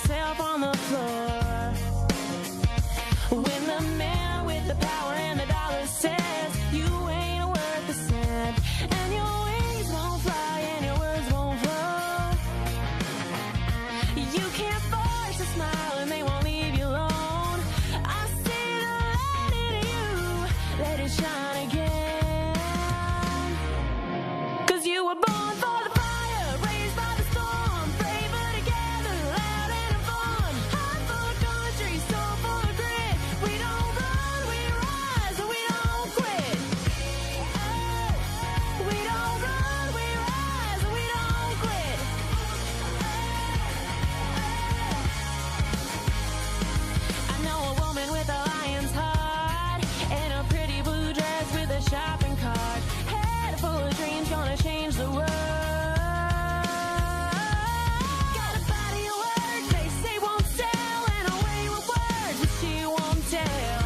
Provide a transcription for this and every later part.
myself on the floor. When the man with the power and the dollar says you ain't worth a cent, and your wings won't fly and your words won't flow. You can't force a smile and they won't leave you alone. I see the light in you, let it shine again. 'Cause you were born for the fire, raised by the storm, braver together, loud and fun. Heart full of country, soul full of grit. We don't run, we rise, and we don't quit. Oh, we don't run, we rise, and we don't quit. I know a woman with a lion's heart and a pretty blue dress with a shopping cart. Head full of dreams, gonna change the world. Got a body of work they say won't sell, and a way with words that she won't tell.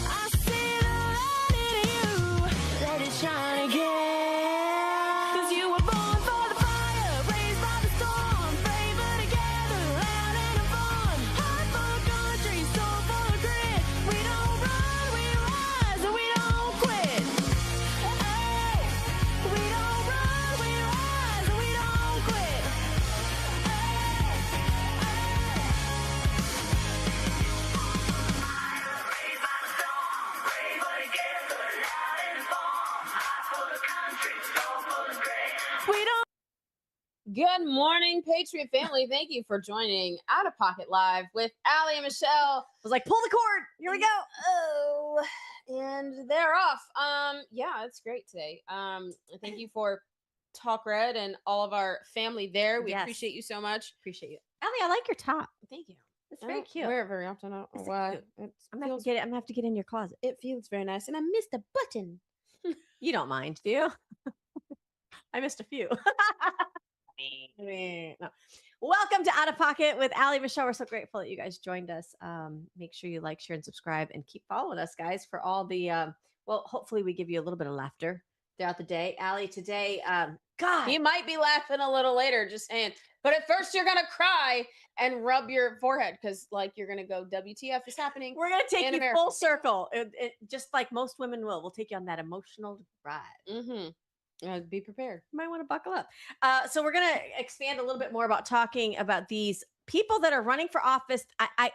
I see the light in you, let it shine again. 'Cause you were born for the fire, raised by the storm, braver together, loud and fun. Heart full of country, soul full of grit. We don't run, we rise, and we don't quit. Oh, we don't run, we rise, and we don't quit. We don't. Good morning, Patriot family. Thank you for joining Out of Pocket Live with Allie and Michelle. I was like, pull the cord. Here we go. Oh, and they're off. Yeah, it's great today. Thank you for Talk Red and all of our family there. We Yes. appreciate you so much. Appreciate you. Ellie, I like your top. Thank you. It's I very don't cute. wear it very often. I don't know It's why. cute. It I'm gonna, feels, have to get in your closet. it feels very nice. And I missed a button. You don't mind, do you? I missed a few. No. Welcome to Out of Pocket with Allie Michelle. We're so grateful that you guys joined us. Make sure you like, share, and subscribe, and keep following us, guys, for all the well, hopefully we give you a little bit of laughter throughout the day. Allie, today, God, You might be laughing a little later, just saying. But at first, you're gonna cry and rub your forehead because, like, you're gonna go, "WTF is happening?" we're gonna take in you America. full circle, just like most women will. We'll take you on that emotional ride. Mm-hmm. Be prepared. You might want to buckle up. So we're going to expand a little bit more about talking about these people that are running for office. I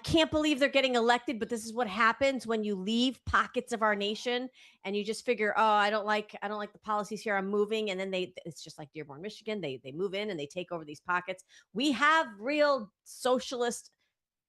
can't believe they're getting elected, but this is what happens when you leave pockets of our nation and you just figure, oh, I don't like the policies here. I'm moving, and then it's just like Dearborn, Michigan. They move in and they take over these pockets. We have real socialist.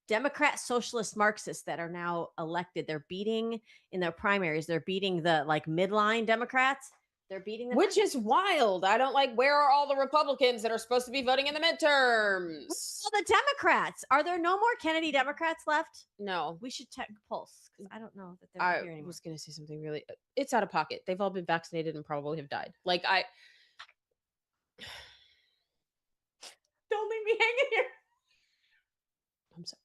Democrat, socialist, Marxists that are now elected. They're beating in their primaries. They're beating the like midline Democrats. They're beating them. Which is wild. I don't like, where are all the Republicans that are supposed to be voting in the midterms? Well, the Democrats. Are there no more Kennedy Democrats left? No. We should check pulse because I don't know that they're here I anymore. was going to say something really, it's out of pocket. They've all been vaccinated and probably have died. Like, Don't leave me hanging here. I'm sorry.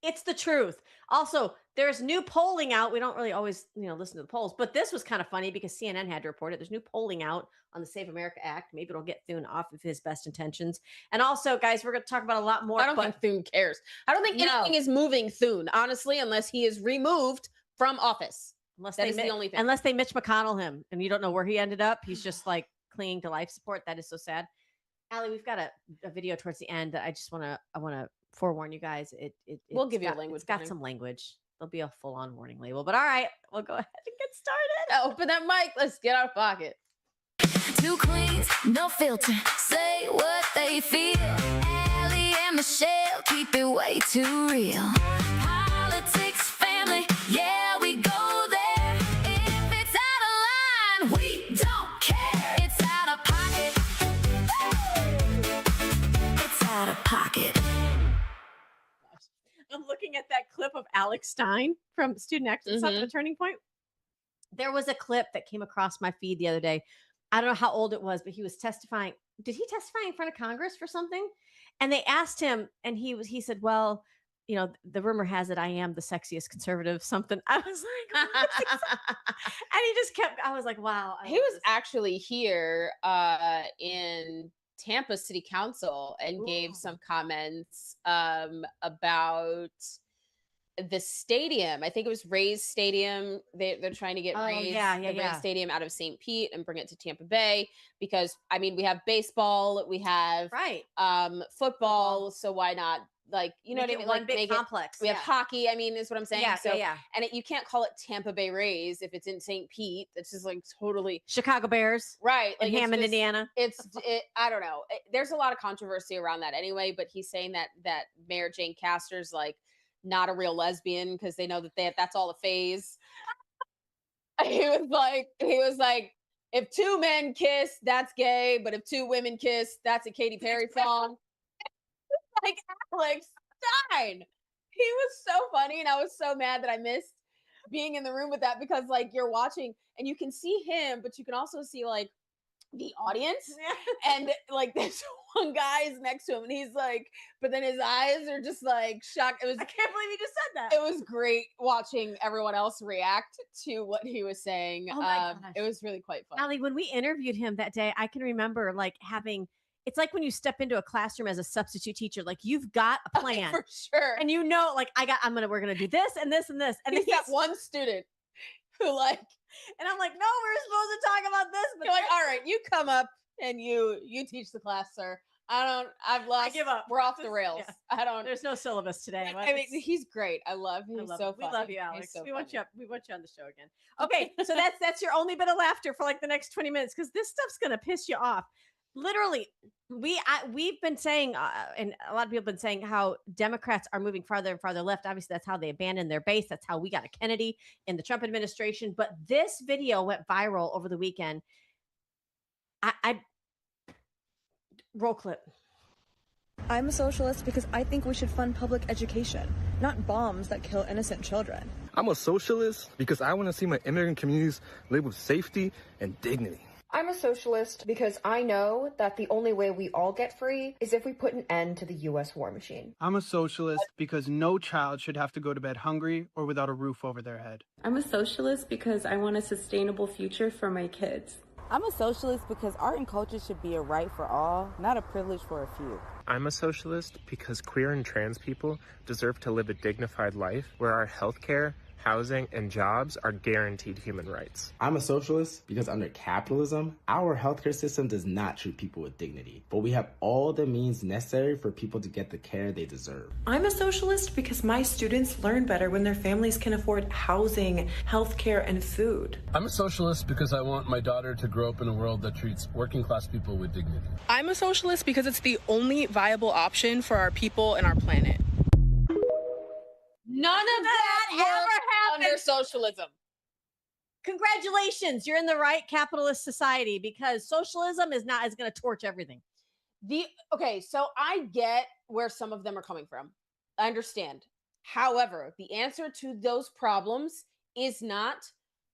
It's the truth. Also, there's new polling out. We don't really always, listen to the polls, but this was kind of funny because CNN had to report it. There's new polling out on the Save America Act. Maybe it'll get Thune off of his best intentions. And also, guys, we're going to talk about a lot more. I don't think Thune cares. I don't think anything is moving Thune, honestly, unless he is removed from office. Unless that is the only thing. Unless they Mitch McConnell him and you don't know where he ended up. He's just like clinging to life support. That is so sad. Allie, we've got a video towards the end that I want to forewarn you guys. We'll give you a language It's got warning. some language. There'll be a full-on warning label. But all right, we'll go ahead and get started. Open that mic. Let's get out of pocket. Two queens, no filter, say what they feel. Allie and Michelle keep it way too real. Politics, family, yeah, we go there. If it's out of line, we don't care. It's out of pocket. It's out of pocket. I'm looking at that clip of Alex Stein from Student Action Stuff at a Turning Point. There was a clip that came across my feed the other day. I don't know how old it was, but he was testifying. Did he testify in front of Congress for something? And they asked him, and he said, well, the rumor has it I am the sexiest conservative, something. I was like, and he just kept, I was like, wow. He was actually here in Tampa City Council and gave Ooh. some comments about the stadium. I think it was Rays Stadium. They're trying to get Oh, Rays, yeah, the Rays yeah. Stadium out of St. Pete and bring it to Tampa Bay because I mean we have baseball, we have Right. football, so why not like you know Make what I it mean? one Like big make it. complex. We have Yeah. hockey. I mean, is what I'm saying. Yeah, So yeah. and you can't call it Tampa Bay Rays if it's in St. Pete. It's just like totally Chicago Bears right. in Like it's Hammond, just, Indiana. I don't know. There's a lot of controversy around that anyway. But he's saying that Mayor Jane Castor's like not a real lesbian because they know that that's all a phase. He was like, if two men kiss, that's gay, but if two women kiss, that's a Katy Perry song. Like Alex Stein. He was so funny, and I was so mad that I missed being in the room with that because like you're watching and you can see him, but you can also see like the audience. And like this one guy is next to him and he's like, but then his eyes are just like shocked. I can't believe you just said that. It was great watching everyone else react to what he was saying. Oh my gosh. It was really quite fun. Allie, when we interviewed him that day, I can remember like having, it's like when you step into a classroom as a substitute teacher, like you've got a plan. For sure. And you know, like we're gonna do this and this and this. And he's got one student who like, and I'm like, no, we're supposed to talk about this. But you're like, all right, you come up and you teach the class, sir. I've lost. I give up. We're off the rails. Yeah. I don't. There's no syllabus today. I mean, he's great. I love him. He's so we funny. love you, Alex. So we want funny. you on the show again. Okay, so that's your only bit of laughter for like the next 20 minutes because this stuff's gonna piss you off. Literally, we've been saying, and a lot of people have been saying how Democrats are moving farther and farther left. Obviously, that's how they abandoned their base. That's how we got a Kennedy in the Trump administration. But this video went viral over the weekend. I roll clip. I'm a socialist because I think we should fund public education, not bombs that kill innocent children. I'm a socialist because I want to see my immigrant communities live with safety and dignity. I'm a socialist because I know that the only way we all get free is if we put an end to the U.S. war machine. I'm a socialist because no child should have to go to bed hungry or without a roof over their head. I'm a socialist because I want a sustainable future for my kids. I'm a socialist because art and culture should be a right for all, not a privilege for a few. I'm a socialist because queer and trans people deserve to live a dignified life where our healthcare, housing, and jobs are guaranteed human rights. I'm a socialist because under capitalism, our healthcare system does not treat people with dignity, but we have all the means necessary for people to get the care they deserve. I'm a socialist because my students learn better when their families can afford housing, healthcare, and food. I'm a socialist because I want my daughter to grow up in a world that treats working class people with dignity. I'm a socialist because it's the only viable option for our people and our planet. None of that ever happened under socialism. Congratulations, you're in the right capitalist society because socialism is going to torch everything. Okay, so I get where some of them are coming from. I understand. However, the answer to those problems is not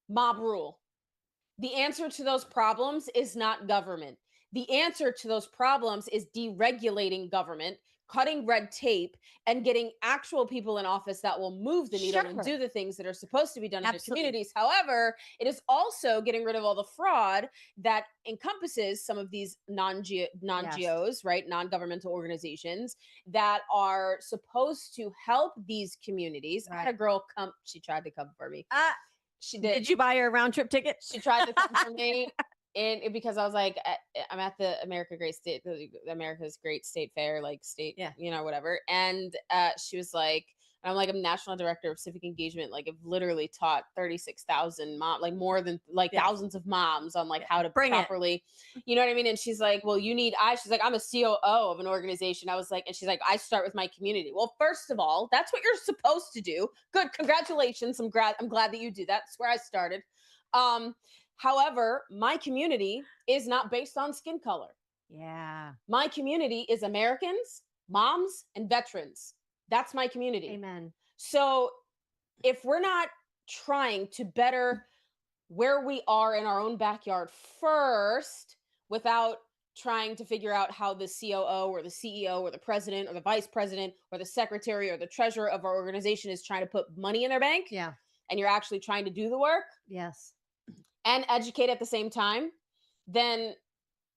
mob rule. The answer to those problems is not government. The answer to those problems is deregulating government, cutting red tape, and getting actual people in office that will move the needle and do the things that are supposed to be done in the communities. However, it is also getting rid of all the fraud that encompasses some of these non-GOs, right? Non-governmental organizations that are supposed to help these communities. I had a girl come, she tried to come for me. She did. Did you buy her a round trip ticket? She tried to come for me. And because I was like, I'm at the America's Great State Fair, like state, whatever. And she was like, I'm like, I'm national director of civic engagement. Like I've literally taught 36,000 moms, like more than like thousands of moms on like how to properly, you know what I mean? And she's like, well, she's like, I'm a COO of an organization. I was like, and she's like, I start with my community. Well, first of all, that's what you're supposed to do. Good. Congratulations. I'm glad that you do that. That's where I started. However, my community is not based on skin color. Yeah. My community is Americans, moms, and veterans. That's my community. Amen. So if we're not trying to better where we are in our own backyard first, without trying to figure out how the COO or the CEO or the president or the vice president or the secretary or the treasurer of our organization is trying to put money in their bank. Yeah. And you're actually trying to do the work. Yes. And educate at the same time, then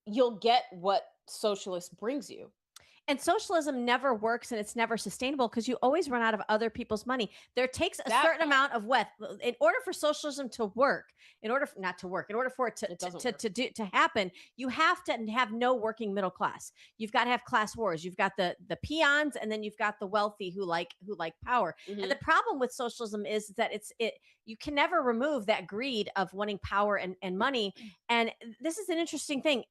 you'll get what socialist brings you. And socialism never works and it's never sustainable because you always run out of other people's money. There takes a certain amount of wealth in order for socialism to work. In order for, not to work, in order for it to happen, you have to have no working middle class. You've got to have class wars. You've got the peons, and then you've got the wealthy who like power. And the problem with socialism is that you can never remove that greed of wanting power and money. And this is an interesting thing.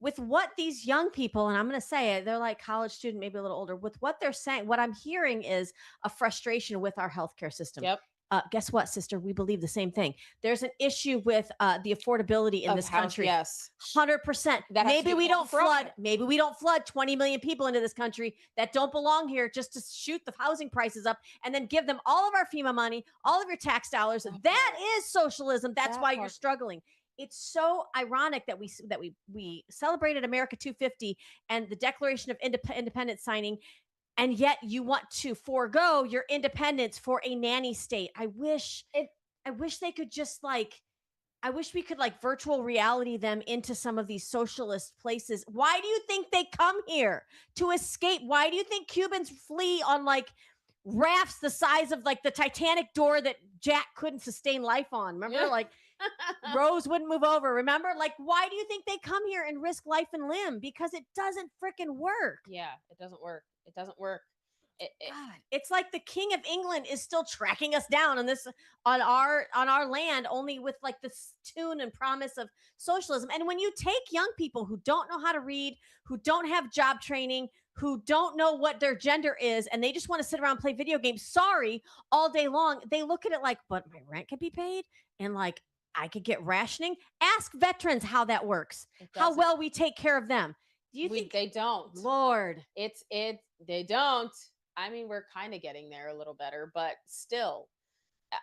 With what these young people, and I'm going to say it, they're like college student, maybe a little older, with what they're saying, what I'm hearing is a frustration with our healthcare system. Yep. Guess what, sister? We believe the same thing. There's an issue with the affordability in this country. Yes. 100%. Maybe we don't flood. Maybe we don't flood 20 million people into this country that don't belong here just to shoot the housing prices up and then give them all of our FEMA money, all of your tax dollars. That is socialism. That's why you're struggling. It's so ironic that we celebrated America 250 and the Declaration of Independence signing, and yet you want to forego your independence for a nanny state. I wish they could just I wish we could virtual reality them into some of these socialist places. Why do you think they come here? To escape? Why do you think Cubans flee on rafts the size of the Titanic door that Jack couldn't sustain life on? Remember, Rose wouldn't move over. Remember, why do you think they come here and risk life and limb? Because it doesn't freaking work. Yeah, it doesn't work. It doesn't work. God, it's like the King of England is still tracking us down on our land, only with this tune and promise of socialism. And when you take young people who don't know how to read, who don't have job training, who don't know what their gender is, and they just want to sit around and play video games, all day long, they look at it but my rent could be paid, and I could get rationing. Ask veterans how that works, how well we take care of them. Do you think they don't? Lord, they don't. I mean, we're kind of getting there a little better, but still,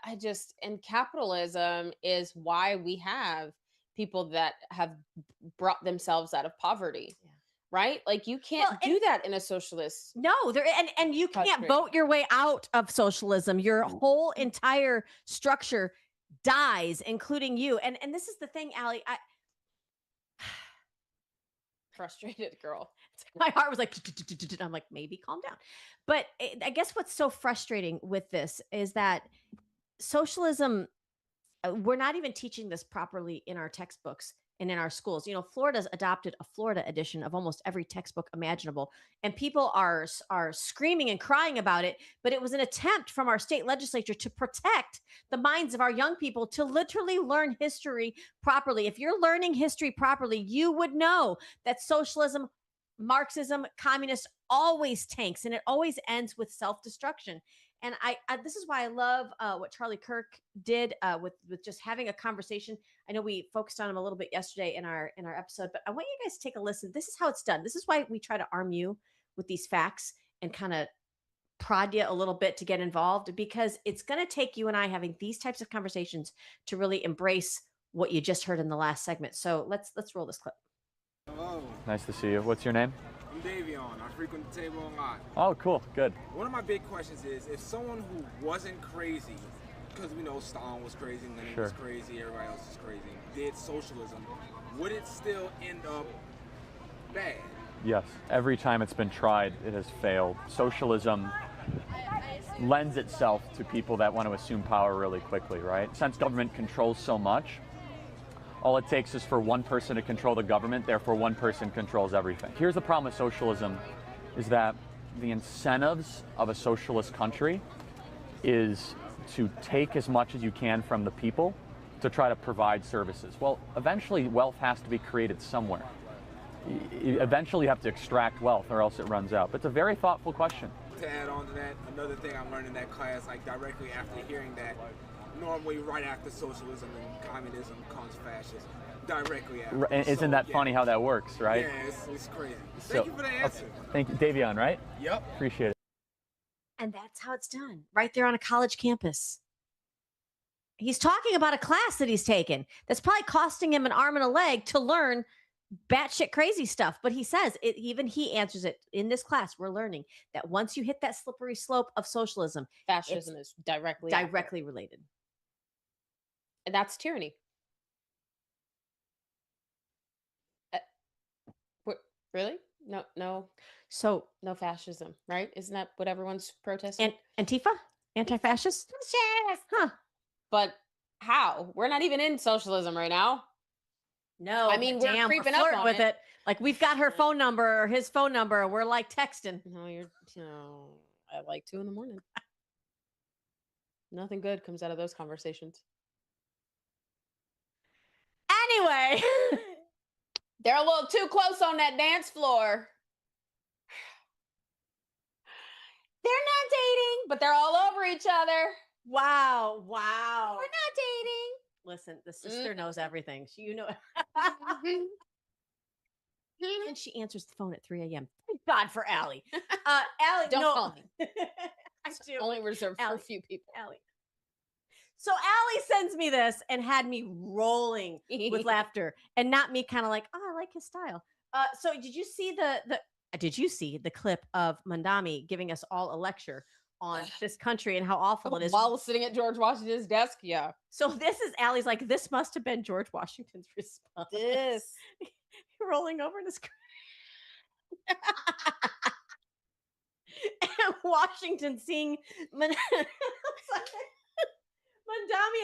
and capitalism is why we have people that have brought themselves out of poverty. Yeah. Right? You can't do that in a socialist. No, and you can't vote your way out of socialism. Your whole entire structure dies, including you. And this is the thing, Allie. Frustrated girl. My heart was I'm maybe calm down. But I guess what's so frustrating with this is that socialism, we're not even teaching this properly in our textbooks and in our schools. Florida's adopted a Florida edition of almost every textbook imaginable, and people are screaming and crying about it. But it was an attempt from our state legislature to protect the minds of our young people to literally learn history properly. If you're learning history properly, you would know that socialism, Marxism, communist always tanks, and it always ends with self-destruction. And I this is why I love what Charlie Kirk did with just having a conversation. I know we focused on him a little bit yesterday in our episode, but I want you guys to take a listen. This is how it's done. This is why we try to arm you with these facts and kind of prod you a little bit to get involved, because it's going to take you and I having these types of conversations to really embrace what you just heard in the last segment. So let's roll this clip. Hello. Nice to see you. What's your name? I'm Davion. I frequent the table a lot. Oh, cool. Good. One of my big questions is, if someone who wasn't crazy, because we know Stalin was crazy, Lenin was crazy, everybody else is crazy, did socialism, would it still end up bad? Yes. Every time it's been tried, it has failed. Socialism lends itself to people that want to assume power really quickly, right? Since government controls so much, all it takes is for one person to control the government, therefore one person controls everything. Here's the problem with socialism, is that the incentives of a socialist country is to take as much as you can from the people to try to provide services. Well, eventually wealth has to be created somewhere. Eventually you have to extract wealth or else it runs out. But it's a very thoughtful question. To add on to that, another thing I learned in that class, directly after hearing that, normally right after socialism and communism comes fascism. Directly after. And isn't that funny how that works, right? Yeah, it's crazy. Thank you for the answer. Thank you. Davion, right? Yep. Appreciate it. And that's how it's done, right there on a college campus. He's talking about a class that he's taken that's probably costing him an arm and a leg to learn batshit crazy stuff. But he says, even he answers it, in this class, we're learning that once you hit that slippery slope of socialism, fascism is directly related. And that's tyranny. Really? No. So no fascism, right? Isn't that what everyone's protesting? Antifa? Anti-fascist? Huh. But how? We're not even in socialism right now. No, I mean, but we're damn, creeping flirting up on with it. Like we've got her phone number or his phone number, and we're like texting. No, at like 2 a.m. Nothing good comes out of those conversations. Anyway, they're a little too close on that dance floor. They're not dating, but they're all over each other. Wow. We're not dating. Listen, the sister knows everything. And she answers the phone at 3 a.m. Thank God for Allie. Allie, Don't no. call me. I It's do. only reserved for Allie. a few people. Allie. So Allie sends me this and had me rolling with laughter, and not me kind of like, oh, I like his style. So did you see the clip of Mandami giving us all a lecture on this country and how awful it is while sitting at George Washington's desk? Yeah. So this is Allie's like, this must have been George Washington's response. This rolling over in his and Washington seeing Mandami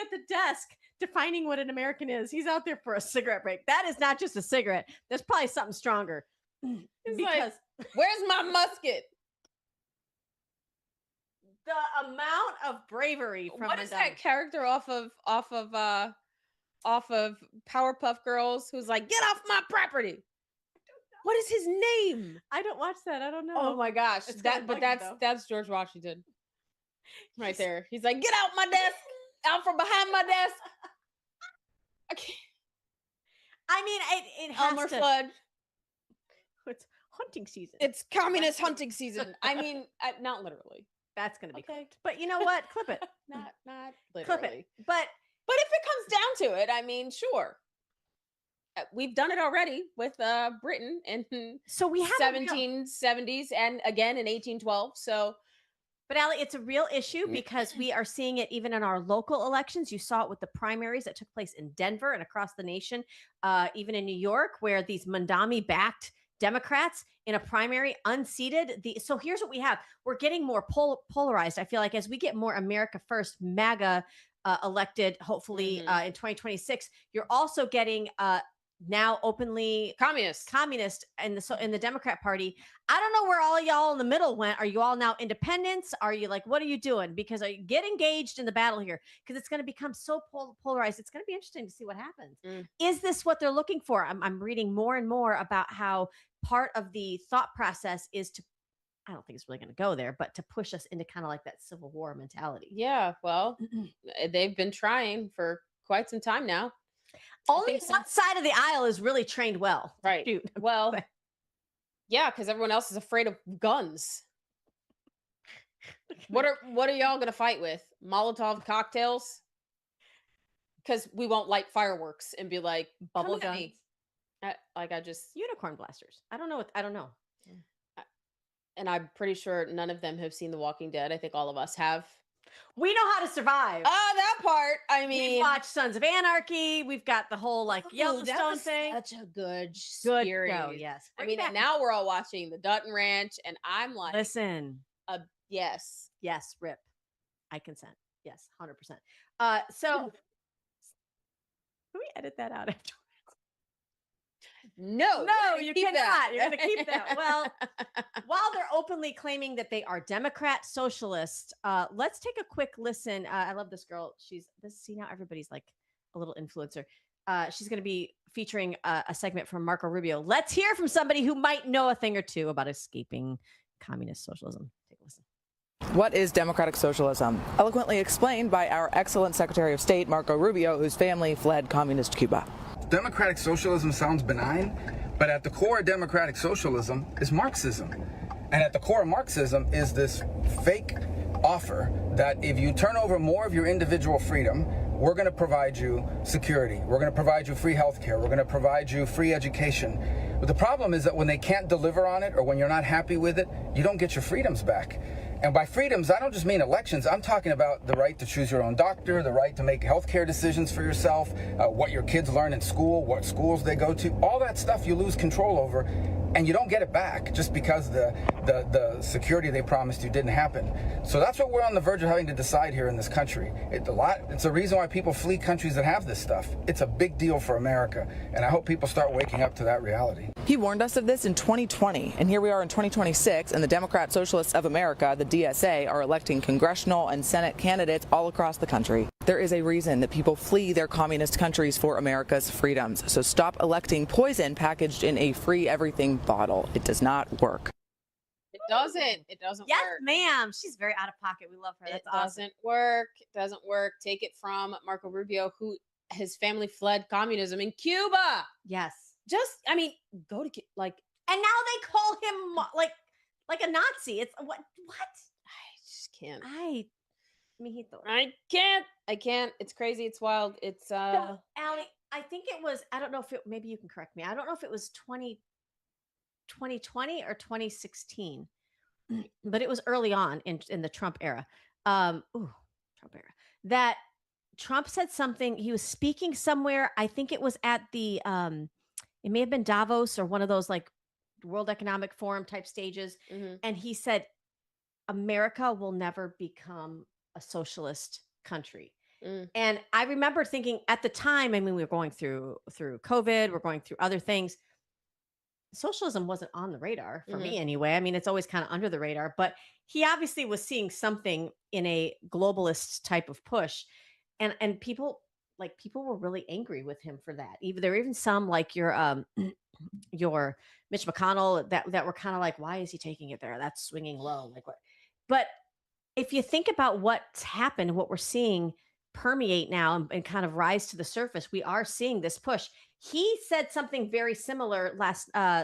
at the desk defining what an American is. He's out there for a cigarette break. That is not just a cigarette. There's probably something stronger. He's like, where's my musket? The amount of bravery from what is that character off of Powerpuff Girls who's like, get off my property? What is his name? I don't watch that. I don't know. Oh my gosh. That's George Washington. Right there. He's like, get out my desk. Out from behind my desk. I can't. I mean, it has Elmer to. Fudd. It's hunting season. It's communist hunting season. I mean, not literally. That's going to be clipped. But you know what? Clip it. Not literally. Clip it. But if it comes down to it, I mean, sure. We've done it already with Britain in so we have 1770s and again in 1812. So, but Allie, it's a real issue because we are seeing it even in our local elections. You saw it with the primaries that took place in Denver and across the nation, even in New York, where these Mandami-backed Democrats in a primary unseated. So here's what we have. We're getting more polarized. I feel like as we get more America First, MAGA elected, hopefully in 2026, you're also getting now openly communist in the Democrat Party. I don't know where all y'all in the middle went. Are you all now independents? Are you like, what are you doing? Because get engaged in the battle here, because it's going to become so polarized. It's going to be interesting to see what happens. Is this what they're looking for? I'm reading more and more about how part of the thought process is to, I don't think it's really going to go there, but to push us into kind of like that Civil War mentality. Yeah, well, they've been trying for quite some time now. Only one side of the aisle is really trained well. Right. Shoot. Well, yeah, because everyone else is afraid of guns. What are y'all gonna fight with? Molotov cocktails? Because we won't light fireworks and be like bubble guns. Unicorn blasters. I don't know. And I'm pretty sure none of them have seen The Walking Dead. I think all of us have. We know how to survive. Oh, that part. I mean, we watched Sons of Anarchy. We've got the whole Yellowstone thing. Such a good series. Show, yes. I mean, and now we're all watching the Dutton Ranch, and I'm like, listen. Yes, rip. I consent. Yes, 100%. So can we edit that out after? No, you cannot. You're going to keep that. Well, while they're openly claiming that they are Democrat socialist, let's take a quick listen. I love this girl. See, now everybody's like a little influencer. She's going to be featuring a segment from Marco Rubio. Let's hear from somebody who might know a thing or two about escaping communist socialism. Take a listen. What is democratic socialism? Eloquently explained by our excellent Secretary of State, Marco Rubio, whose family fled communist Cuba. Democratic socialism sounds benign, but at the core of democratic socialism is Marxism. And at the core of Marxism is this fake offer that if you turn over more of your individual freedom, we're going to provide you security. We're going to provide you free healthcare. We're going to provide you free education. But the problem is that when they can't deliver on it or when you're not happy with it, you don't get your freedoms back. And by freedoms, I don't just mean elections. I'm talking about the right to choose your own doctor, the right to make healthcare decisions for yourself, what your kids learn in school, what schools they go to. All that stuff you lose control over and you don't get it back just because the security they promised you didn't happen. So that's what we're on the verge of having to decide here in this country. It's a reason why people flee countries that have this stuff. It's a big deal for America, and I hope people start waking up to that reality. He warned us of this in 2020, and here we are in 2026, and the Democrat Socialists of America, the DSA, are electing congressional and Senate candidates all across the country. There is a reason that people flee their communist countries for America's freedoms. So stop electing poison packaged in a free everything bottle. It does not work. It doesn't. It doesn't Yes, work. ma'am. She's very out of pocket. We love her. That's It awesome. doesn't work. It doesn't work. Take it from Marco Rubio, who his family fled communism in Cuba. Yes. Just, I mean, go to like, and now they call him like a Nazi. It's what? I just can't. I can't. It's crazy. It's wild. It's So, Allie, I think it was, I don't know if it, maybe you can correct me. I don't know if it was 2020 or 2016, but it was early on in the Trump era. Trump era. That Trump said something, he was speaking somewhere. I think it was at the, it may have been Davos or one of those like World Economic Forum type stages. And he said, America will never become a socialist country. And I remember thinking at the time, I mean, we were going through COVID, we're going through other things. Socialism wasn't on the radar for me anyway. I mean, it's always kind of under the radar, but he obviously was seeing something in a globalist type of push. And people were really angry with him for that. There were even some like your Mitch McConnell that were kind of like, why is he taking it there? That's swinging low. Like what? But if you think about what's happened, what we're seeing permeate now and kind of rise to the surface, we are seeing this push. He said something very similar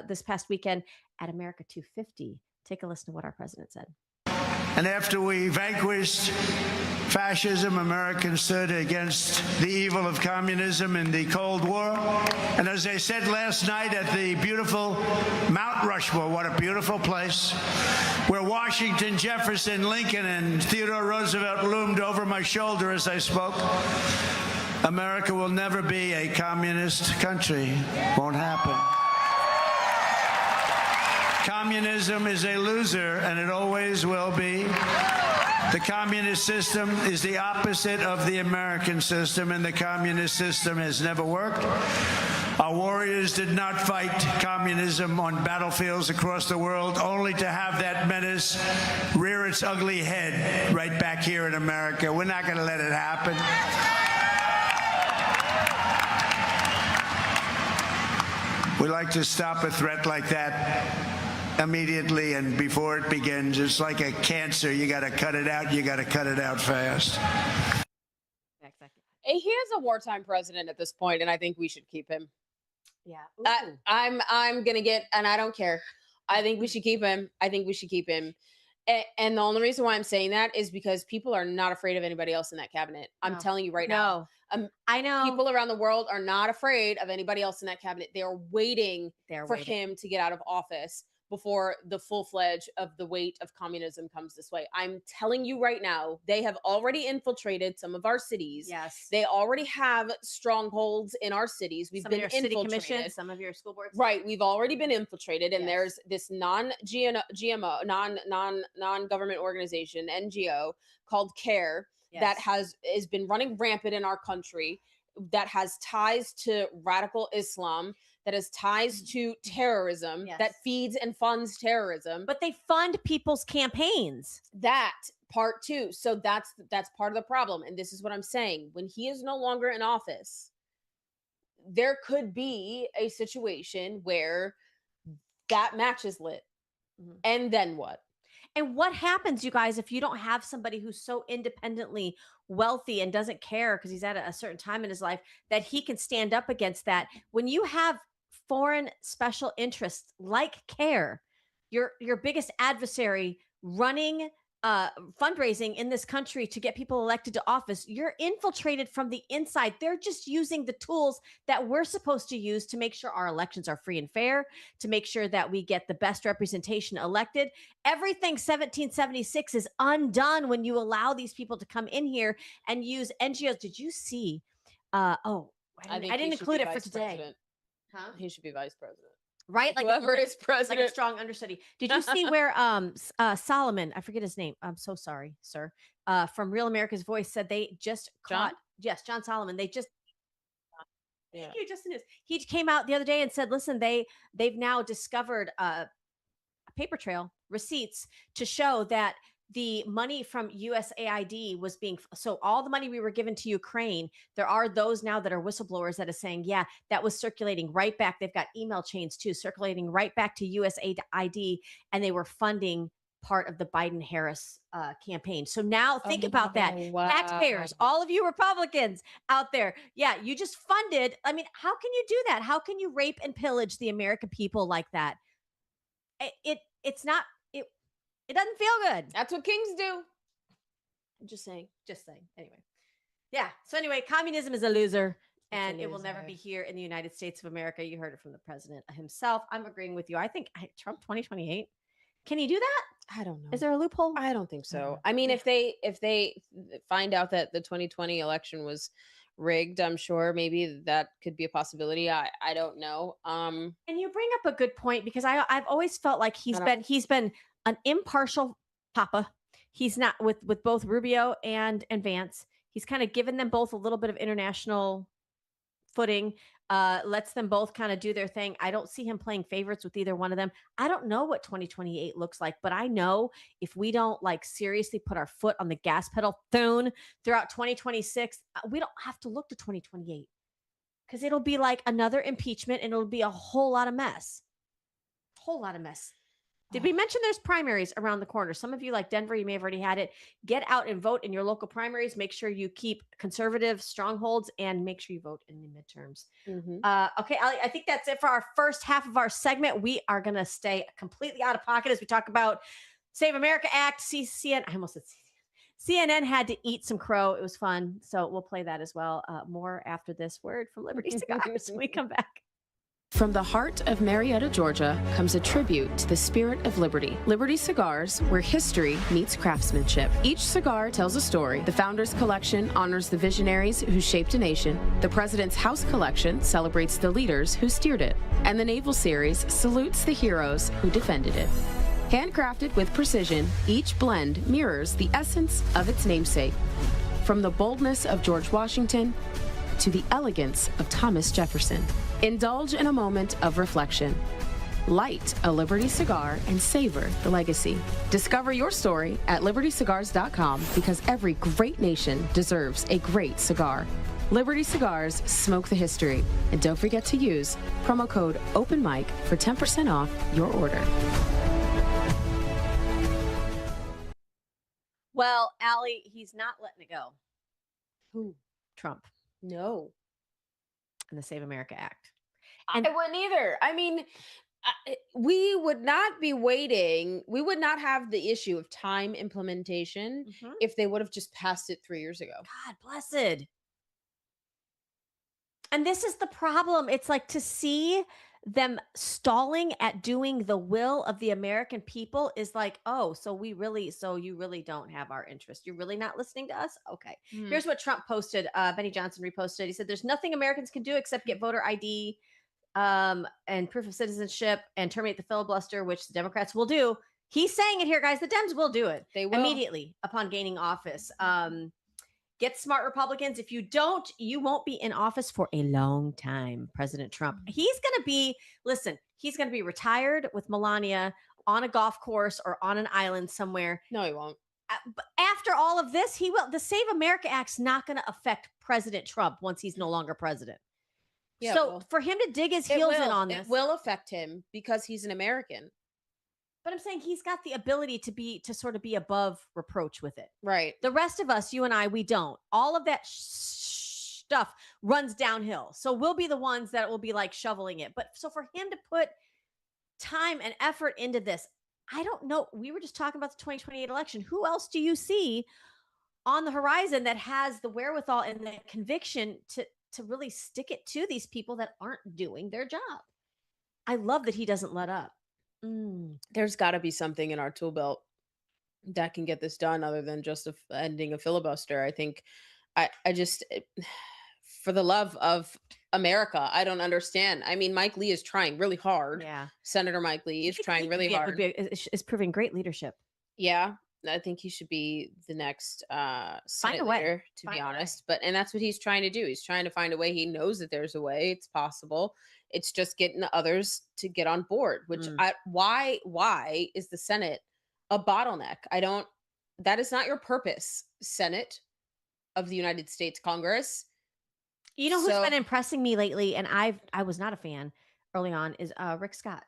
this past weekend at America 250. Take a listen to what our president said. And after we vanquished fascism, Americans stood against the evil of communism in the Cold War. And as I said last night at the beautiful Mount Rushmore, what a beautiful place, where Washington, Jefferson, Lincoln, and Theodore Roosevelt loomed over my shoulder as I spoke. America will never be a communist country. Won't happen. Communism is a loser, and it always will be. The communist system is the opposite of the American system, and the communist system has never worked. Our warriors did not fight communism on battlefields across the world, only to have that menace rear its ugly head right back here in America. We're not going to let it happen. We like to stop a threat like that immediately and before it begins. It's like a cancer. You got to cut it out. You got to cut it out fast. He is a wartime president at this point, and I think we should keep him. Yeah. I'm gonna get, and I don't care. I think we should keep him. And the only reason why I'm saying that is because people are not afraid of anybody else in that cabinet. I'm telling you right now. I know people around the world are not afraid of anybody else in that cabinet. They are waiting for him to get out of office before the full-fledged of the weight of communism comes this way. I'm telling you right now, they have already infiltrated some of our cities. Yes. They already have strongholds in our cities. We've Some been of your city infiltrated. commissions, some of your school boards. Right. We've already been infiltrated, and there's this non-GMO, non-government organization, NGO, called CARE that has been running rampant in our country, that has ties to radical Islam, that has ties to terrorism, that feeds and funds terrorism. But they fund people's campaigns. That part too. So that's part of the problem. And this is what I'm saying. When he is no longer in office, there could be a situation where that match is lit. And then what? And what happens, you guys, if you don't have somebody who's so independently wealthy and doesn't care because he's at a certain time in his life that he can stand up against that? When you have foreign special interests like CARE, your biggest adversary running fundraising in this country to get people elected to office, you're infiltrated from the inside. They're just using the tools that we're supposed to use to make sure our elections are free and fair, to make sure that we get the best representation elected. Everything 1776 is undone when you allow these people to come in here and use NGOs. Did you see? I didn't include it for today. Huh? He should be vice president. right? Like Whoever is like a president. strong understudy. Did you see where Solomon, I forget his name. I'm so sorry, sir. From Real America's Voice said they just caught John Solomon. They just thank you, Justin is. He came out the other day and said, listen, they've now discovered a paper trail, receipts to show that the money from USAID was being, so all the money we were given to Ukraine, there are those now that are whistleblowers that are saying, yeah, that was circulating right back. They've got email chains too, circulating right back to USAID, and they were funding part of the Biden-Harris campaign. So now think about that. Taxpayers, all of you Republicans out there. Yeah, you just funded. I mean, how can you do that? How can you rape and pillage the American people like that? It's not, it doesn't feel good. That's what kings do. I'm just saying. Anyway. Yeah. So anyway, communism is a loser and it will never be here in the United States of America. You heard it from the president himself. I'm agreeing with you. I think Trump 2028. Can he do that? I don't know. Is there a loophole? I don't think so. I mean, if they find out that the 2020 election was rigged, I'm sure maybe that could be a possibility. I don't know. And you bring up a good point because I've always felt like he's been an impartial papa. He's not with both Rubio and Vance. He's kind of given them both a little bit of international footing, lets them both kind of do their thing. I don't see him playing favorites with either one of them. I don't know what 2028 looks like, but I know if we don't like seriously put our foot on the gas pedal throughout 2026, we don't have to look to 2028 because it'll be like another impeachment and it'll be a whole lot of mess. Did we mention there's primaries around the corner? Some of you like Denver, you may have already had it. Get out and vote in your local primaries. Make sure you keep conservative strongholds and make sure you vote in the midterms. Okay, Ali, I think that's it for our first half of our segment. We are going to stay completely out of pocket as we talk about Save America Act, CNN. I almost said CNN had to eat some crow. It was fun. So we'll play that as well. More after this word from Liberty Cigars when we come back. From the heart of Marietta, Georgia, comes a tribute to the spirit of liberty. Liberty Cigars, where history meets craftsmanship. Each cigar tells a story. The Founders Collection honors the visionaries who shaped a nation. The President's House Collection celebrates the leaders who steered it. And the Naval Series salutes the heroes who defended it. Handcrafted with precision, each blend mirrors the essence of its namesake. From the boldness of George Washington to the elegance of Thomas Jefferson. Indulge in a moment of reflection. Light a Liberty cigar and savor the legacy. Discover your story at libertycigars.com because every great nation deserves a great cigar. Liberty Cigars, smoke the history. And don't forget to use promo code OPENMIC for 10% off your order. Well, Allie, he's not letting it go. Who? Trump. No. And the Save America Act. And I wouldn't either. I mean, we would not be waiting. We would not have the issue of time implementation if they would have just passed it 3 years ago. God blessed. And this is the problem. It's like to see them stalling at doing the will of the American people is like, oh, so you really don't have our interest. You're really not listening to us? Okay. Here's what Trump posted. Benny Johnson reposted. He said, there's nothing Americans can do except get voter ID and proof of citizenship and terminate the filibuster, which the Democrats will do. He's saying it here, guys. The Dems will do it. They will. Immediately upon gaining office. Get smart, Republicans. If you don't, you won't be in office for a long time, President Trump. He's going to be retired with Melania on a golf course or on an island somewhere. No, he won't. But after all of this, he will. The Save America Act's not going to affect President Trump once he's no longer president. Yeah, so for him to dig his heels in on this. It will affect him because he's an American. But I'm saying he's got the ability to sort of be above reproach with it. Right. The rest of us, you and I, we don't. All of that stuff runs downhill. So we'll be the ones that will be like shoveling it. But so for him to put time and effort into this, I don't know. We were just talking about the 2028 election. Who else do you see on the horizon that has the wherewithal and the conviction to really stick it to these people that aren't doing their job? I love that he doesn't let up. There's got to be something in our tool belt that can get this done other than just ending a filibuster. I think for the love of America. I don't understand. I mean, Mike Lee is trying really hard. Yeah. Senator Mike Lee is trying really hard. Is proving great leadership. Yeah. I think he should be the next Senate leader, to be honest. And that's what he's trying to do. He's trying to find a way. He knows that there's a way. It's possible. It's just getting the others to get on board, which why is the Senate a bottleneck? That is not your purpose, Senate of the United States Congress. You know who's been impressing me lately, and I was not a fan early on, is Rick Scott.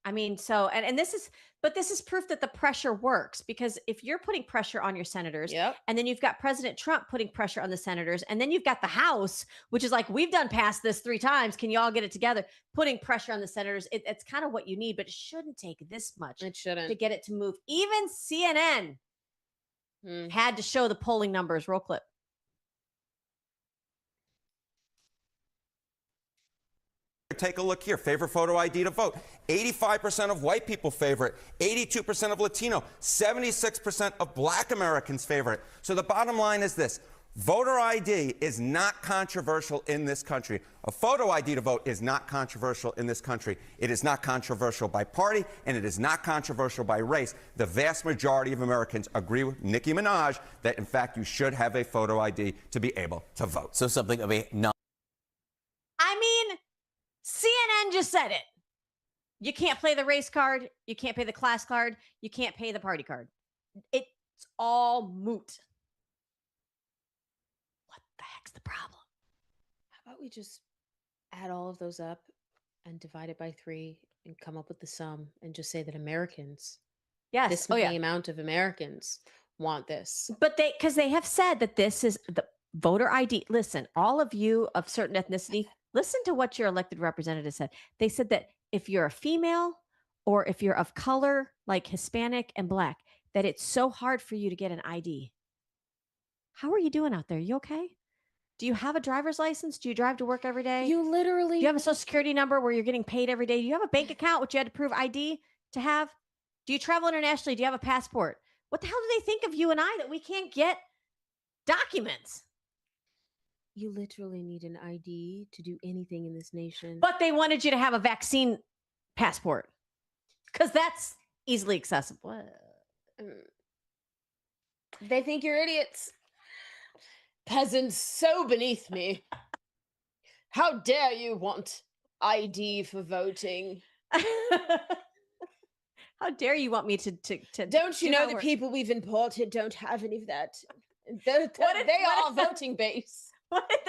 I mean, so and this is proof that the pressure works, because if you're putting pressure on your senators, and then you've got President Trump putting pressure on the senators, and then you've got the House, which is like, we've done past this 3 times. Can you all get it together? Putting pressure on the senators. It's kind of what you need, but it shouldn't take this much. It shouldn't. To get it to move. Even CNN had to show the polling numbers. Roll clip. Take a look here. Favorite photo ID to vote. 85% of white people favor it. 82% of Latino. 76% of Black Americans favor it. So the bottom line is this. Voter ID is not controversial in this country. A photo ID to vote is not controversial in this country. It is not controversial by party, and it is not controversial by race. The vast majority of Americans agree with Nicki Minaj that, in fact, you should have a photo ID to be able to vote. So something of a non. I mean, CNN just said it. You can't play the race card. You can't pay the class card. You can't pay the party card. It's all moot. What the heck's the problem? How about we just add all of those up and divide it by 3 and come up with the sum and just say that Americans, this many amount of Americans want this. But because they have said that this is the voter ID. Listen, all of you of certain ethnicity, listen to what your elected representative said. They said that if you're a female or if you're of color, like Hispanic and Black, that it's so hard for you to get an ID. How are you doing out there? You okay? Do you have a driver's license? Do you drive to work every day? You literally... Do you have a social security number where you're getting paid every day? Do you have a bank account which you had to prove ID to have? Do you travel internationally? Do you have a passport? What the hell do they think of you and I that we can't get documents? You literally need an ID to do anything in this nation. But they wanted you to have a vaccine passport because that's easily accessible. They think you're idiots. Peasants so beneath me. How dare you want ID for voting? How dare you want me to Don't you know the people we've imported don't have any of that? They are voting base. What did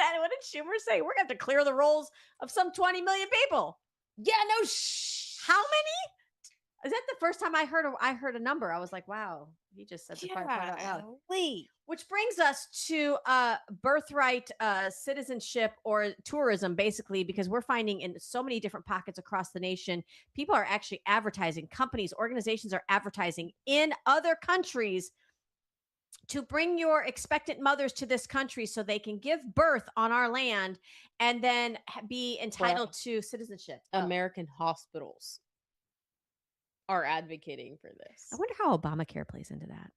Schumer say? We're going to have to clear the rolls of some 20 million people. Yeah, no. How many? Is that the first time I heard a number? I was like, wow, he just said the part out loud. Which brings us to birthright citizenship or tourism, basically, because we're finding in so many different pockets across the nation, people are actually advertising. Companies, organizations are advertising in other countries to bring your expectant mothers to this country so they can give birth on our land and then be entitled to citizenship. American hospitals are advocating for this. I wonder how Obamacare plays into that.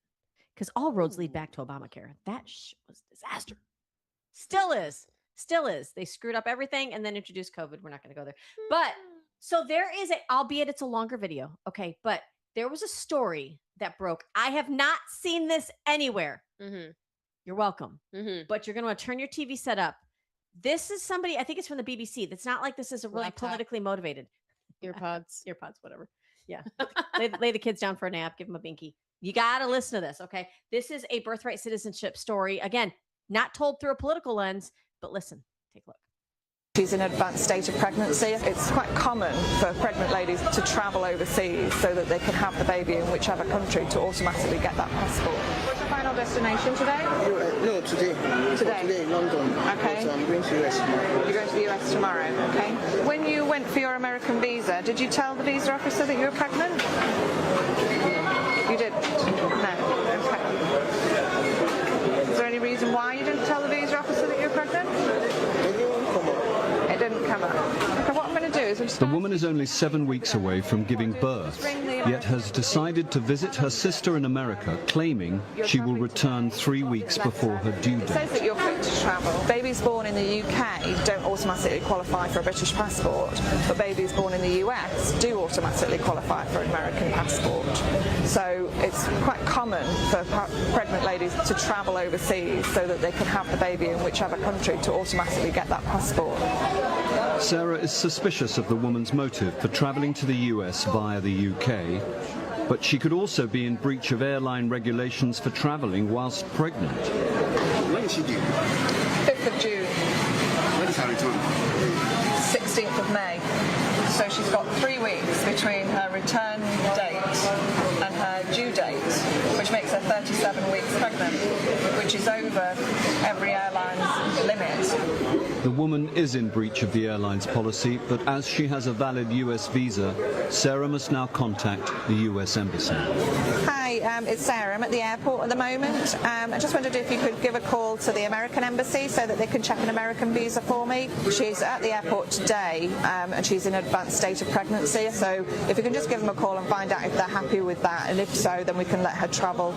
Because all roads lead back to Obamacare. That was a disaster. Still is. Still is. They screwed up everything and then introduced COVID. We're not going to go there. But so there is albeit it's a longer video. Okay. But there was a story that broke. I have not seen this anywhere. Mm-hmm. You're welcome. Mm-hmm. But you're going to want to turn your TV set up. This is somebody, I think it's from the BBC. That's not like this is a really politically motivated. Earpods, whatever. Yeah. lay the kids down for a nap. Give them a binky. You got to listen to this. Okay. This is a birthright citizenship story. Again, not told through a political lens, but listen, take a look. She's in an advanced stage of pregnancy. It's quite common for pregnant ladies to travel overseas so that they can have the baby in whichever country to automatically get that passport. What's your final destination today? No, today. Today in London. Okay. But I'm going to the US tomorrow. You're going to the US tomorrow, okay. When you went for your American visa, did you tell the visa officer that you were pregnant? You didn't? No. Okay. Is there any reason why you didn't tell the visa officer that you were pregnant? It didn't come up. Okay, what I'm going to do The woman is only 7 weeks away from giving birth, yet has decided to visit her sister in America, claiming she will return 3 weeks before her due It says date. that you're fit to travel. Babies born in the UK don't automatically qualify for a British passport, but babies born in the US do automatically qualify for an American passport. So it's quite common for pregnant ladies to travel overseas so that they can have the baby in whichever country to automatically get that passport. Sarah is suspicious of the woman's motive for travelling to the US via the UK, but she could also be in breach of airline regulations for travelling whilst pregnant. When is she due? 5th of June. When is her return? 16th of May. So she's got 3 weeks between her return date and her due date, which makes her 37 weeks pregnant, which is over every airline's limit. The woman is in breach of the airline's policy, but as she has a valid US visa, Sarah must now contact the US Embassy. Hi, it's Sarah. I'm at the airport at the moment. I just wondered if you could give a call to the American Embassy so that they can check an American visa for me. She's at the airport today, and she's in an advanced state of pregnancy, so if you can just give them a call and find out if they're happy with that, and if so, then we can let her travel.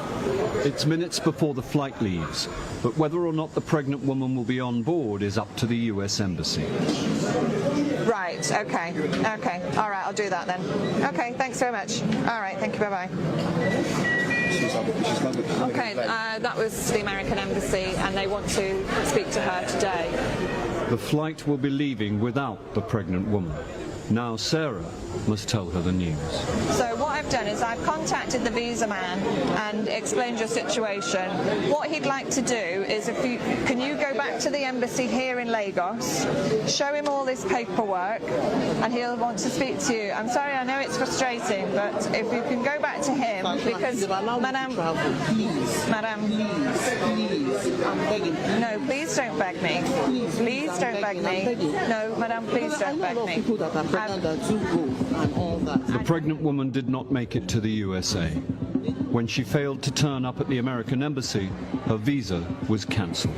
It's minutes before the flight leaves, but whether or not the pregnant woman will be on board is up to the US Embassy. Right, okay, all right, I'll do that then. Okay, thanks very much. All right, thank you, bye-bye. Okay, that was the American Embassy, and they want to speak to her today. The flight will be leaving without the pregnant woman. Now Sarah must tell her the news. So what I've done is I've contacted the visa man and explained your situation. What he'd like to do is, can you go back to the embassy here in Lagos, show him all this paperwork, and he'll want to speak to you. I'm sorry, I know it's frustrating, but if you can go back to him, because Madam, I'm begging. No, please don't beg me. Please don't beg me. No, Madam, please don't beg me. The pregnant woman did not make it to the USA. When she failed to turn up at the American Embassy, her visa was cancelled.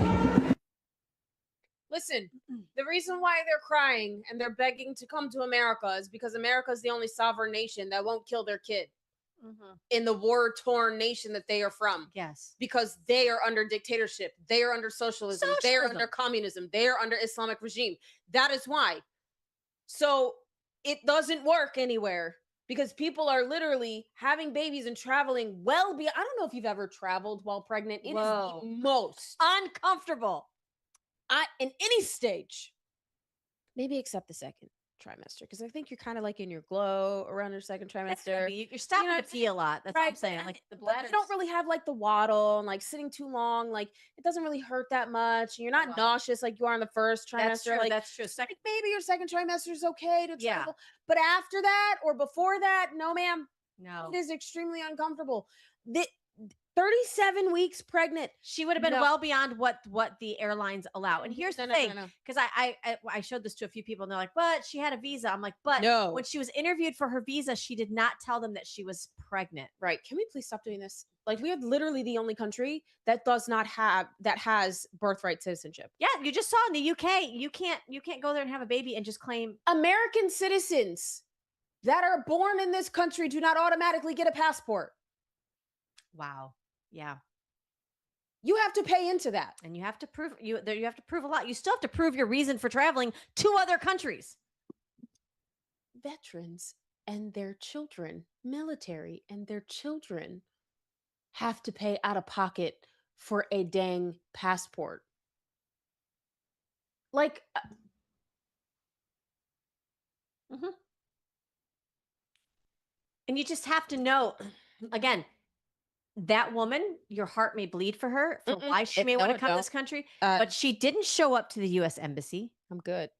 Listen, the reason why they're crying and they're begging to come to America is because America is the only sovereign nation that won't kill their kid in the war-torn nation that they are from. Yes. Because they are under dictatorship. They are under socialism. They are under communism. They are under Islamic regime. That is why. So it doesn't work anywhere because people are literally having babies and traveling well beyond. I don't know if you've ever traveled while pregnant. It is the most uncomfortable. In any stage, maybe except the second trimester, because I think you're kind of like in your glow around your second trimester. You're stopping to pee a lot. That's what I'm saying. Like the bladder. You don't really have like the waddle and like sitting too long. Like it doesn't really hurt that much. And you're not nauseous like you are in the first trimester. That's true. Like, That's true. Second, maybe your second trimester is okay to travel, but after that or before that, no, ma'am. No, it is extremely uncomfortable. 37 weeks pregnant. She would have been well beyond what the airlines allow. And here's the thing, because I showed this to a few people and they're like, but she had a visa. I'm like, but when she was interviewed for her visa, she did not tell them that she was pregnant. Right. Can we please stop doing this? Like we are literally the only country that does not have, that has birthright citizenship. Yeah. You just saw in the UK, you can't go there and have a baby and just claim. American citizens that are born in this country do not automatically get a passport. Wow. Yeah. You have to pay into that. And you have to prove you have to prove a lot. You still have to prove your reason for traveling to other countries. Veterans and their children, military and their children have to pay out of pocket for a dang passport. Like and you just have to know, again, that woman, your heart may bleed for her, for why she may want to come to this country, but she didn't show up to the U.S. Embassy. I'm good.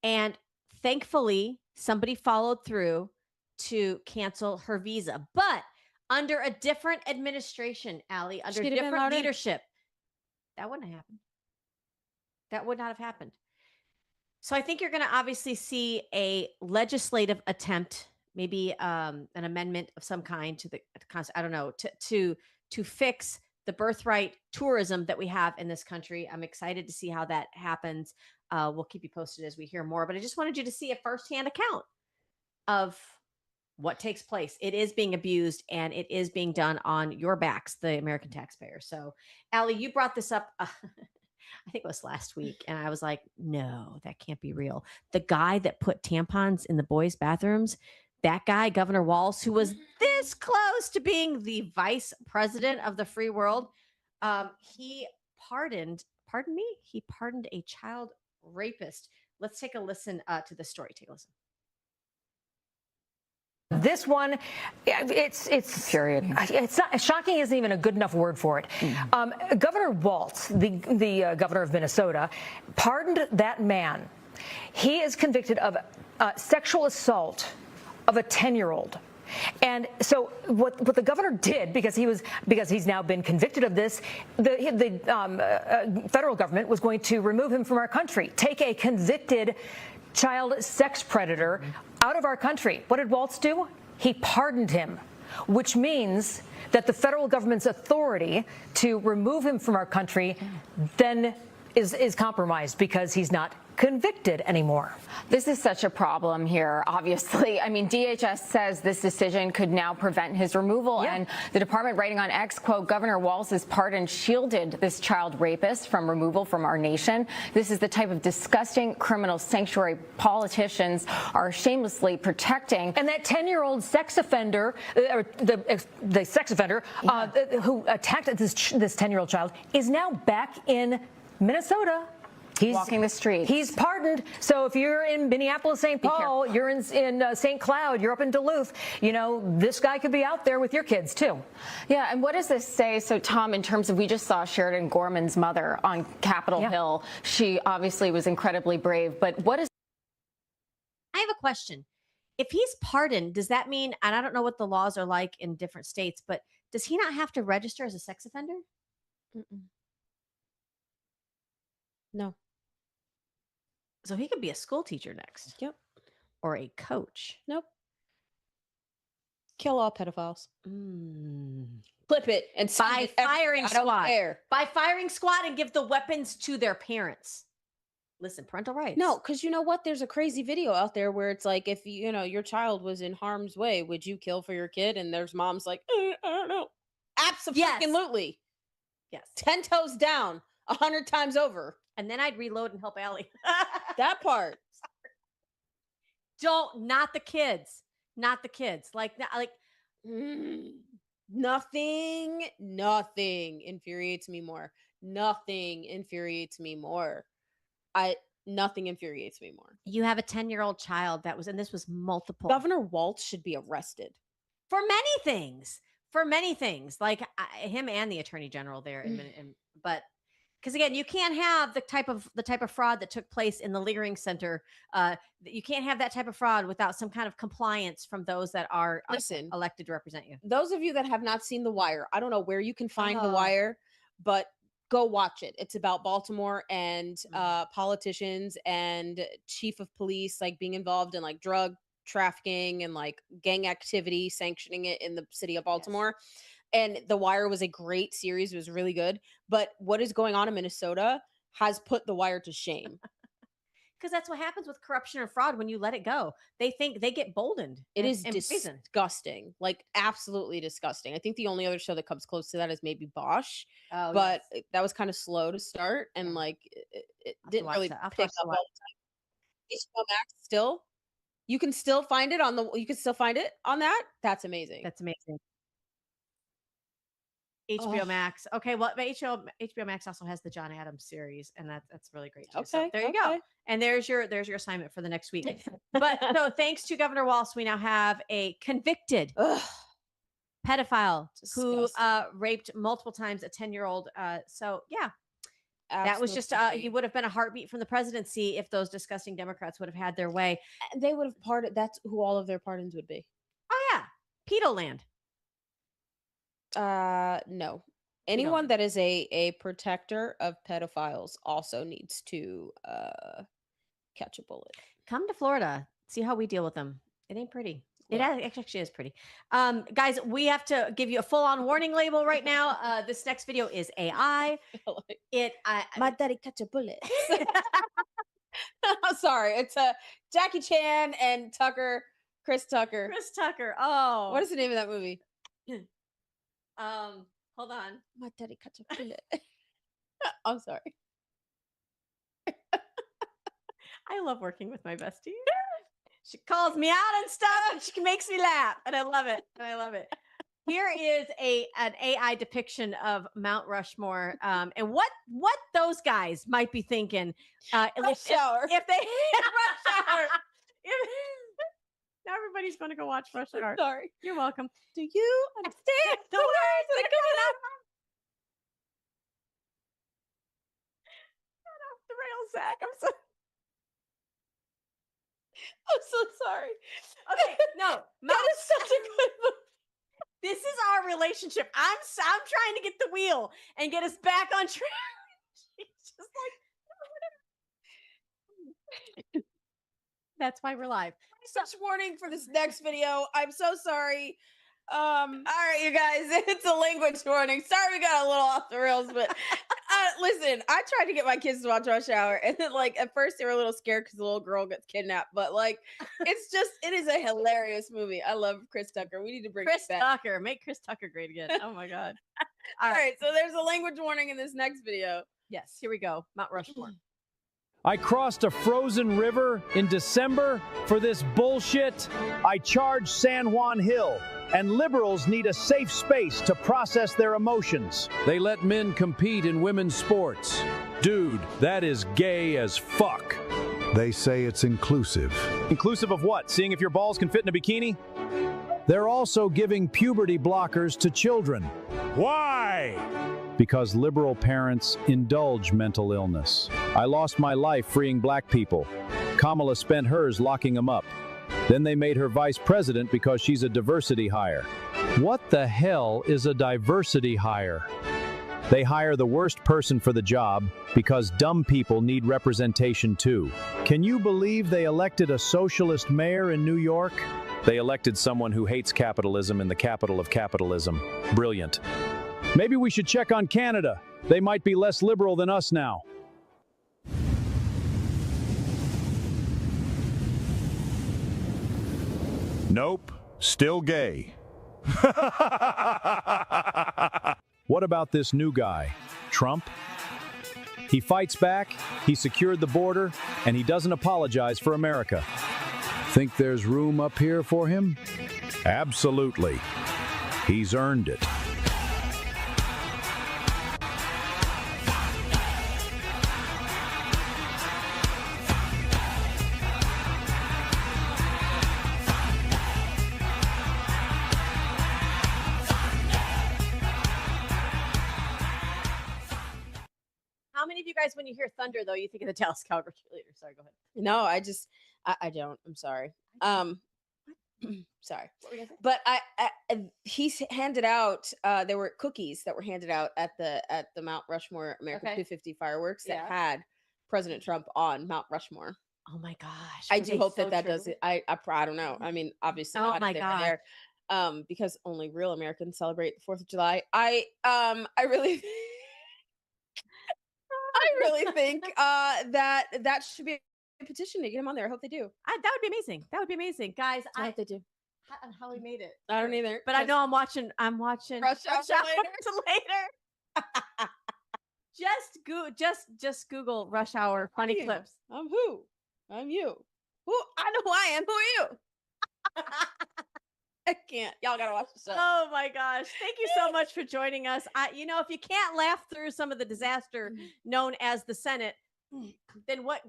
And thankfully, somebody followed through to cancel her visa. But under a different administration, Allie, under different leadership, that wouldn't have happened. That would not have happened. So I think you're going to obviously see a legislative attempt, maybe an amendment of some kind to the, I don't know, to fix the birthright tourism that we have in this country. I'm excited to see how that happens. We'll keep you posted as we hear more, but I just wanted you to see a firsthand account of what takes place. It is being abused and it is being done on your backs, the American taxpayer. So, Allie, you brought this up, I think it was last week, and I was like, no, that can't be real. The guy that put tampons in the boys' bathrooms, that guy, Governor Walz, who was this close to being the vice president of the free world, he pardoned a child rapist. Let's take a listen to the story. Take a listen. This one, it's period. It's not shocking. Isn't even a good enough word for it. Governor Walz, the governor of Minnesota, pardoned that man. He is convicted of sexual assault of a 10-year-old. And so what the governor did, because he's now been convicted of this, the federal government was going to remove him from our country, take a convicted child sex predator out of our country. What did Walz do? He pardoned him, which means that the federal government's authority to remove him from our country then is compromised because he's not convicted anymore. This is such a problem here, obviously. I mean, DHS says this decision could now prevent his removal. And the department writing on X, quote, Governor Walz's pardon shielded this child rapist from removal from our nation. This is the type of disgusting criminal sanctuary politicians are shamelessly protecting. And that 10-year-old sex offender, or the sex offender who attacked this 10-year-old child is now back in Minnesota. He's walking the streets. He's pardoned. So if you're in Minneapolis, St. Paul, you're in St. Cloud, you're up in Duluth, you know, this guy could be out there with your kids too. Yeah, and what does this say? So, Tom, in terms of, we just saw Sheridan Gorman's mother on Capitol Hill. She obviously was incredibly brave, but what is... I have a question. If he's pardoned, does that mean, and I don't know what the laws are like in different states, but does he not have to register as a sex offender? No. So he could be a school teacher next. Yep. Or a coach. Nope. Kill all pedophiles. Flip it and by firing squad. I don't care. By firing squad and give the weapons to their parents. Listen, parental rights. No, because you know what? There's a crazy video out there where it's like, if you know your child was in harm's way, would you kill for your kid? And there's moms like, I don't know. Absolutely. Yes. 10 toes down, 100 times over. And then I'd reload and help Allie. That part. Not the kids. Not the kids. Nothing infuriates me more. Nothing infuriates me more. Nothing infuriates me more. You have a 10-year-old child and this was multiple. Governor Walz should be arrested. For many things. Like him and the attorney general there. But because again, you can't have the type of fraud that took place in the Leering Center. You can't have that type of fraud without some kind of compliance from those that are elected to represent you. Those of you that have not seen The Wire, I don't know where you can find The Wire, but go watch it. It's about Baltimore and politicians and chief of police like being involved in like drug trafficking and like gang activity, sanctioning it in the city of Baltimore. Yes. And The Wire was a great series. It was really good. But what is going on in Minnesota has put The Wire to shame. Because that's what happens with corruption and fraud when you let it go. They think they get boldened. It is disgusting. Like absolutely disgusting. I think the only other show that comes close to that is maybe Bosch. Oh, but that was kind of slow to start. And like it didn't really pick up all the time. HBO Max still. You can still find it on that. That's amazing. That's amazing. HBO Max. Okay, well, HBO Max also has the John Adams series, and that's really great too. Okay, so there you go. And there's your assignment for the next week. But so thanks to Governor Walz, we now have a convicted pedophile who raped multiple times a 10-year-old. So yeah. Absolutely. That was just he would have been a heartbeat from the presidency if those disgusting Democrats would have had their way. They would have pardoned. That's who all of their pardons would be. Oh yeah, pedo land. No. Anyone that is a protector of pedophiles also needs to catch a bullet. Come to Florida. See how we deal with them. It ain't pretty. It actually is pretty. Guys, we have to give you a full-on warning label right now. This next video is AI. My daddy catch a bullet. Sorry, it's Jackie Chan and Chris Tucker. Chris Tucker. Oh, What is the name of that movie? Hold on. My daddy catch a bullet. I'm sorry. I love working with my bestie. She calls me out and stuff, and she makes me laugh, and I love it. Here is an AI depiction of Mount Rushmore, and what those guys might be thinking. Rush Hour. If they Rush Hour. Now everybody's going to go watch Rush Hour. Sorry. You're welcome. Do you understand the words that are coming out? Not off the rails, Zach. I'm so sorry. Okay, no, that is such a good movie. This is our relationship. I'm trying to get the wheel and get us back on track. She's just like, that's why we're live. Such warning for this next video. I'm so sorry. All right, you guys, it's a language warning. Sorry we got a little off the rails, but listen, I tried to get my kids to watch Rush Hour, and then at first they were a little scared because the little girl gets kidnapped, but it is a hilarious movie. I love Chris Tucker. We need to bring Chris it back. Tucker. Make Chris Tucker great again. Oh my God. All right, so there's a language warning in this next video. Yes, here we go. Mount Rushmore. I crossed a frozen river in December for this bullshit. I charged San Juan Hill, and liberals need a safe space to process their emotions. They let men compete in women's sports. Dude, that is gay as fuck. They say it's inclusive. Inclusive of what? Seeing if your balls can fit in a bikini? They're also giving puberty blockers to children. Why? Because liberal parents indulge mental illness. I lost my life freeing black people. Kamala spent hers locking them up. Then they made her vice president because she's a diversity hire. What the hell is a diversity hire? They hire the worst person for the job because dumb people need representation too. Can you believe they elected a socialist mayor in New York? They elected someone who hates capitalism in the capital of capitalism. Brilliant. Maybe we should check on Canada. They might be less liberal than us now. Nope, still gay. What about this new guy, Trump? He fights back, he secured the border, and he doesn't apologize for America. Think there's room up here for him? Absolutely. He's earned it. How many of you guys, when you hear thunder, though, you think of the Dallas Cowboy cheerleader? Sorry, go ahead. No, I don't. I'm sorry. Sorry. What were you gonna say? But he's handed out. There were cookies that were handed out at the Mount Rushmore America 250 fireworks that had President Trump on Mount Rushmore. Oh my gosh! I do hope that does it. I don't know. I mean, obviously, Oh not my if they were God. there, because only real Americans celebrate the 4th of July. I really. I really think that should be a petition to get him on there. I hope they do. That would be amazing. That would be amazing, guys. I hope they do. How we made it? I don't either. But I know I'm watching. Rush Hour later. Just Google Rush Hour funny you? clips. I'm who? I'm you. Who? I know who I am. Who are you? I can't. Y'all gotta watch the show. Oh my gosh. Thank you so much for joining us. If you can't laugh through some of the disaster known as the Senate, then what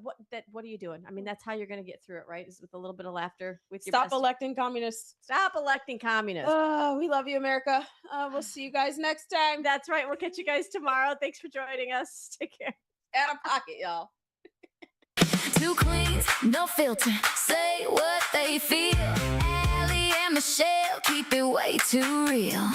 are you doing? I mean, that's how you're going to get through it, right? Is with a little bit of laughter with your Stop electing communists. Stop electing communists. We love you, America. We'll see you guys next time. That's right. We'll catch you guys tomorrow. Thanks for joining us. Take care. Out of pocket, y'all. Two queens, no filter, say what they feel. Allie and Michelle keep it way too real.